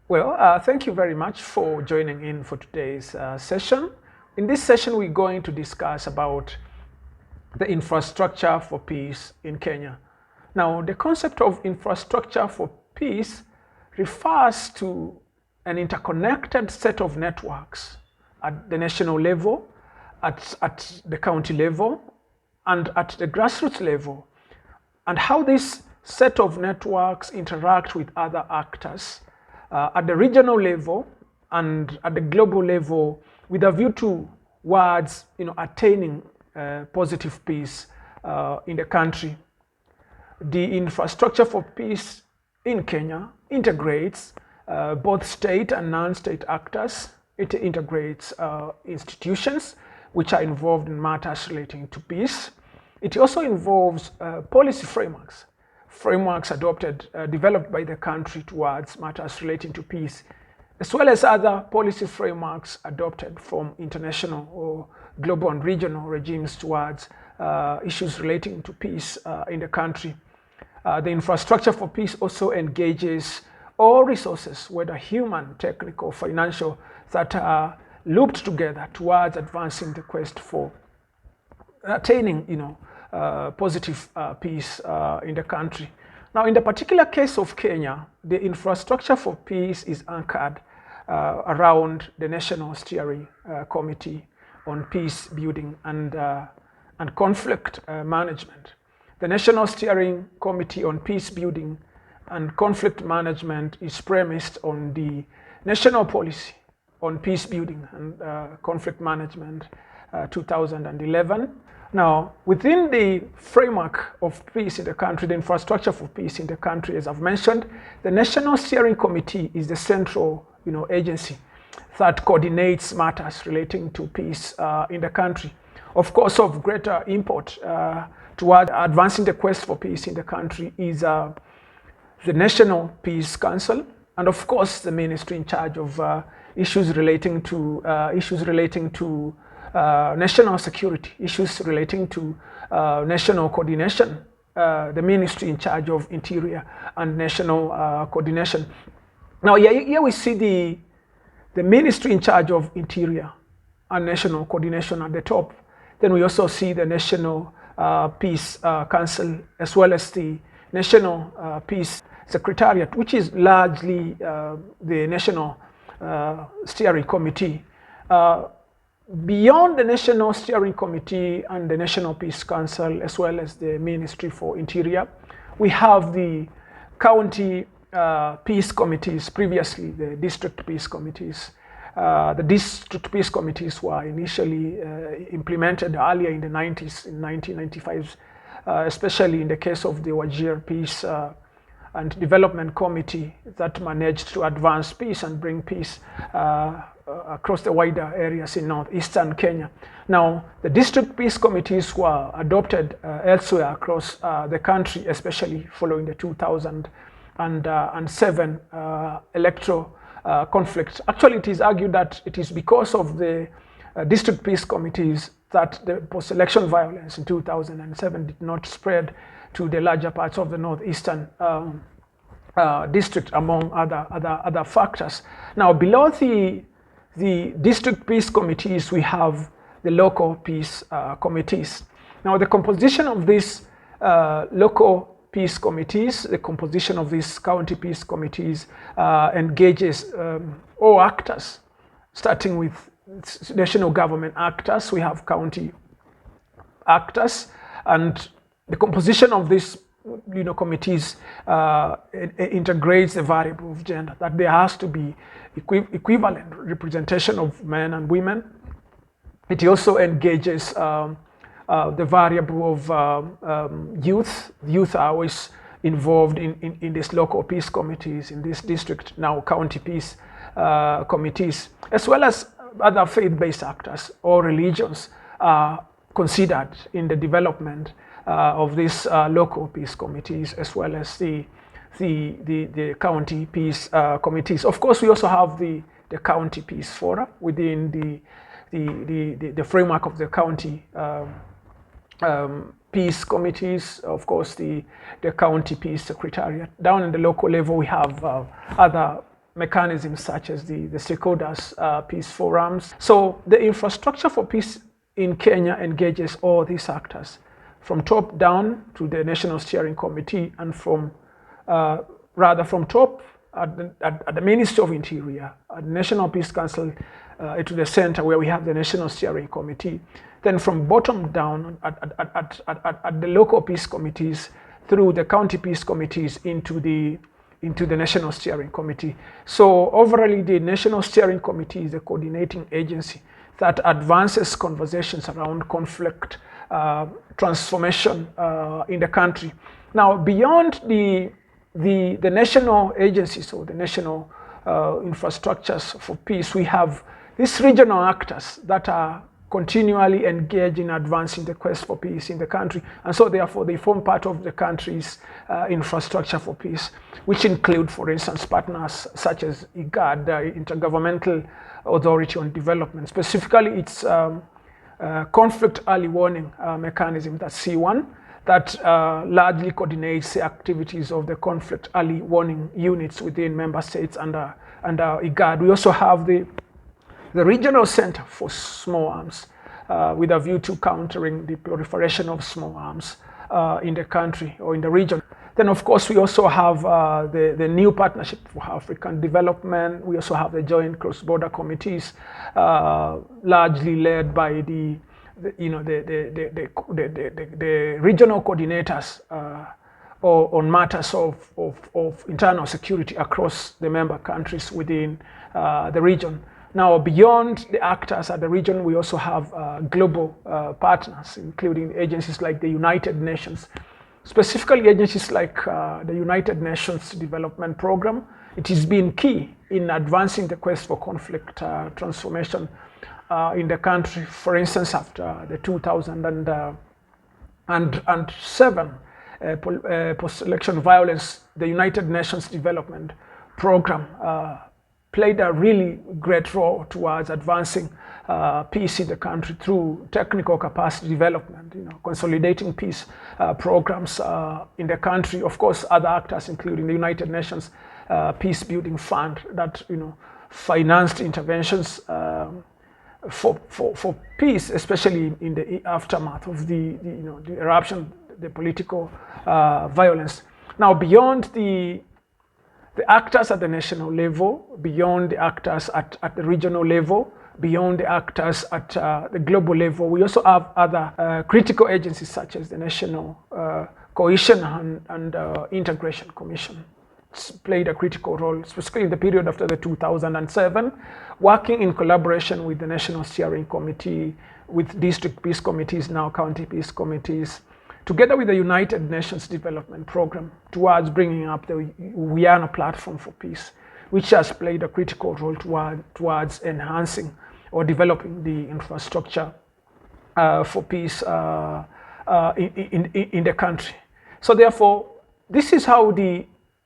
Well, thank you very much for joining in for today's session. In this session, we're going to discuss about the infrastructure for peace in Kenya. Now, the concept of infrastructure for peace refers to an interconnected set of networks at the national level, at the county level, and at the grassroots level, and how this set of networks interact with other actors at the regional level and at the global level, with a view towards attaining positive peace in the country. The infrastructure for peace in Kenya integrates both state and non-state actors. It integrates institutions which are involved in matters relating to peace. It also involves policy frameworks adopted, developed by the country towards matters relating to peace, as well as other policy frameworks adopted from international or global and regional regimes towards issues relating to peace in the country. The infrastructure for peace also engages all resources, whether human, technical, financial, that are looped together towards advancing the quest for attaining, positive peace in the country. Now, in the particular case of Kenya, the infrastructure for peace is anchored around the National Steering Committee on Peace Building and Conflict Management. The National Steering Committee on Peace Building and Conflict Management is premised on the National Policy on Peace Building and Conflict Management 2011. Now, within the framework of peace in the country, the infrastructure for peace in the country, as I've mentioned, the National Steering Committee is the central agency that coordinates matters relating to peace in the country. Of course, of greater import toward advancing the quest for peace in the country is the National Peace Council, and of course the ministry in charge of issues relating to national security, issues relating to national coordination, the ministry in charge of interior and national coordination. Now, here we see the ministry in charge of interior and national coordination at the top. Then we also see the National Peace Council, as well as the National Peace Secretariat, which is largely the National Steering Committee. Beyond the National Steering Committee and the National Peace Council, as well as the Ministry for Interior, we have the county peace committees, previously the district peace committees. The district peace committees were initially implemented earlier in the 90s, in 1995, especially in the case of the Ojielo Peace and Development Committee that managed to advance peace and bring peace across the wider areas in northeastern Kenya. Now, the district peace committees were adopted elsewhere across the country, especially following the 2007 electoral conflict. Actually, it is argued that it is because of the district peace committees that the post-election violence in 2007 did not spread to the larger parts of the northeastern district, among other factors. Now, below the district peace committees, we have the local peace committees. Now, the composition of these local peace committees, the composition of these county peace committees engages all actors, starting with national government actors. We have county actors, and the composition of these committees integrates the variable of gender, that there has to be equivalent representation of men and women. It also engages the variable of youth. Youth are always involved in these local peace committees, in this district, now county peace committees, as well as other faith-based actors or religions are considered in the development of these local peace committees, as well as the county peace committees. Of course, we also have the county peace fora within the framework of the county peace committees. Of course, the county peace secretariat. Down in the local level, we have other mechanisms such as the stakeholders peace forums. So the infrastructure for peace in Kenya engages all these actors, from top down to the National Steering Committee, and from top at the Ministry of Interior, at the National Peace Council, to the center where we have the National Steering Committee. Then from bottom down at the local peace committees, through the county peace committees into the National Steering Committee. So overall, the National Steering Committee is a coordinating agency that advances conversations around conflict transformation in the country. Now, beyond the national agencies or the national infrastructures for peace, we have these regional actors that are continually engaged in advancing the quest for peace in the country, and so therefore they form part of the country's infrastructure for peace, which include, for instance, partners such as IGAD, the Intergovernmental Authority on Development, specifically its conflict early warning mechanism, that's C1, that largely coordinates the activities of the conflict early warning units within member states under IGAD. We also have the Regional Center for Small Arms, with a view to countering the proliferation of small arms in the country or in the region. Then, of course, we also have the new Partnership for African Development. We also have the joint cross-border committees, largely led by the regional coordinators on matters of internal security across the member countries within the region. Now, beyond the actors at the region, we also have global partners, including agencies like the United Nations, specifically agencies like the United Nations Development Program. It has been key in advancing the quest for conflict transformation in the country. For instance, after the 2007 post-election violence, the United Nations Development Program played a really great role towards advancing peace in the country through technical capacity development, consolidating peace programs in the country. Of course, other actors, including the United Nations Peacebuilding Fund, that financed interventions for peace, especially in the aftermath of the eruption, the political violence. Now, beyond the actors at the national level, beyond the actors at the regional level, beyond the actors at the global level, we also have other critical agencies such as the National Cohesion and Integration Commission. It's played a critical role, especially in the period after the 2007, working in collaboration with the National Steering Committee, with district peace committees, now county peace committees, together with the United Nations Development Program, towards bringing up the UNDP platform for peace, which has played a critical role towards enhancing or developing the infrastructure for peace in the country. So therefore, this is how the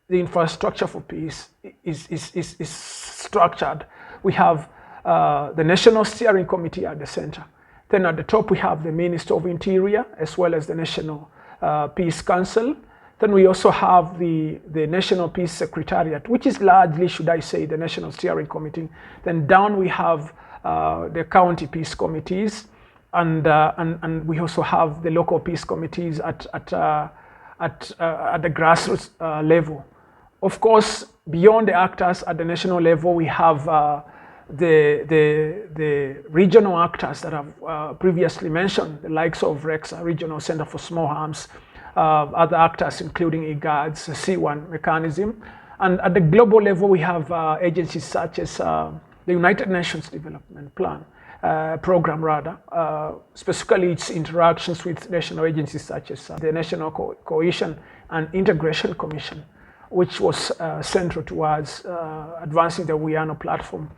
infrastructure for peace is structured. We have the National Steering Committee at the center. Then at the top, we have the Minister of Interior, as well as the National Peace Council. Then we also have the National Peace Secretariat, which is largely, should I say, the National Steering Committee. Then down we have the county peace committees, and we also have the local peace committees at the grassroots level. Of course, beyond the actors at the national level, we have the regional actors that I've previously mentioned, the likes of REXA, Regional Center for Small Arms, other actors including IGAD's C1 mechanism. And at the global level, we have agencies such as the United Nations Development Program, specifically its interactions with national agencies such as the National Cohesion and Integration Commission, which was central towards advancing the UNDP platform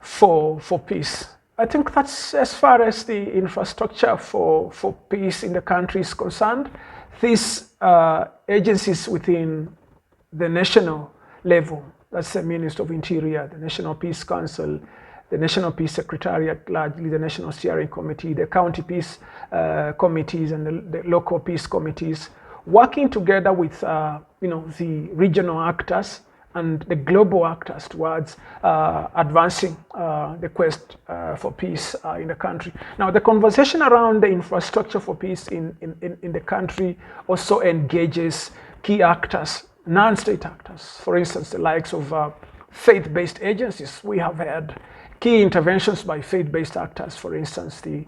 for peace. I think that's as far as the infrastructure for peace in the country is concerned. These agencies within the national level, that's the Minister of Interior, the National Peace Council, the National Peace Secretariat, largely the National Steering Committee, the county peace committees, and the local peace committees, working together with the regional actors and the global actors towards advancing the quest for peace in the country. Now, the conversation around the infrastructure for peace in the country also engages key actors, non-state actors, for instance, the likes of faith-based agencies. We have had key interventions by faith-based actors, for instance, the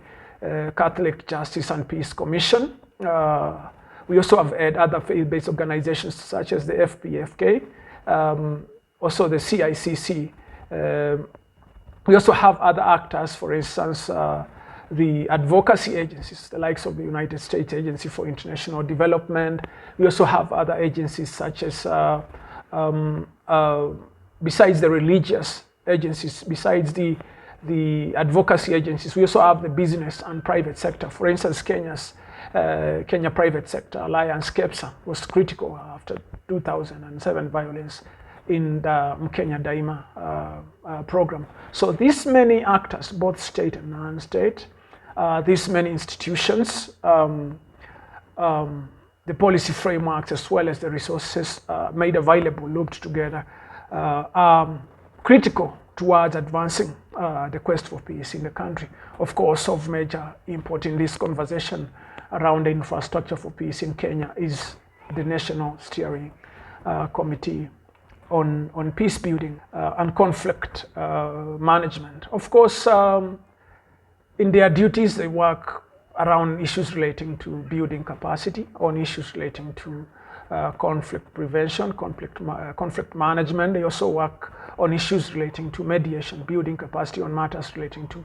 Catholic Justice and Peace Commission. We also have had other faith-based organizations such as the FPFK, also the CICC. We also have other actors, for instance, the advocacy agencies, the likes of the United States Agency for International Development. We also have other agencies such as, besides the religious agencies, besides the advocacy agencies, we also have the business and private sector. For instance, Kenya Private Sector Alliance, KEPSA, was critical after 2007 violence in the Mkenya Daima program. So these many actors, both state and non-state, these many institutions, the policy frameworks as well as the resources made available, looped together, are critical towards advancing the quest for peace in the country. Of course, of major import in this conversation around the infrastructure for peace in Kenya is the National Steering Committee on Peace Building and Conflict Management. Of course, in their duties, they work around issues relating to building capacity, on issues relating to conflict prevention, conflict management. They also work on issues relating to mediation, building capacity on matters relating to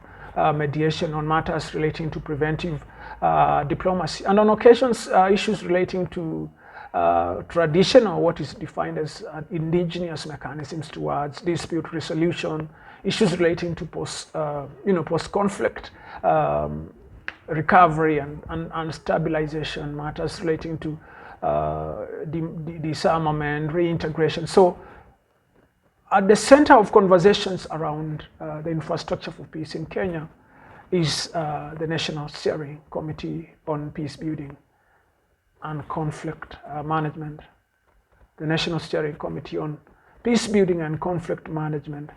mediation, on matters relating to preventive diplomacy, and on occasions issues relating to traditional, what is defined as indigenous mechanisms towards dispute resolution, issues relating to post-conflict recovery and stabilization, matters relating to disarmament, reintegration. So at the center of conversations around the infrastructure for peace in Kenya is the National Steering Committee on Peace Building and Conflict Management. The National Steering Committee on Peace Building and Conflict Management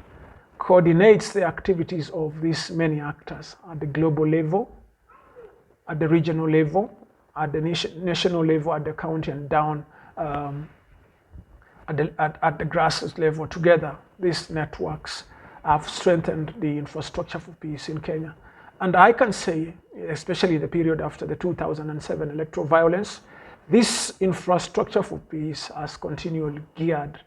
coordinates the activities of these many actors at the global level, at the regional level, at the national level, at the county, and down at the grassroots level. Together, these networks have strengthened the infrastructure for peace in Kenya. And I can say, especially the period after the 2007 electoral violence, this infrastructure for peace has continually geared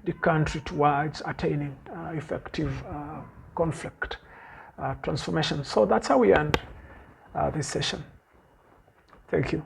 the country towards attaining effective conflict transformation. So that's how we end this session. Thank you.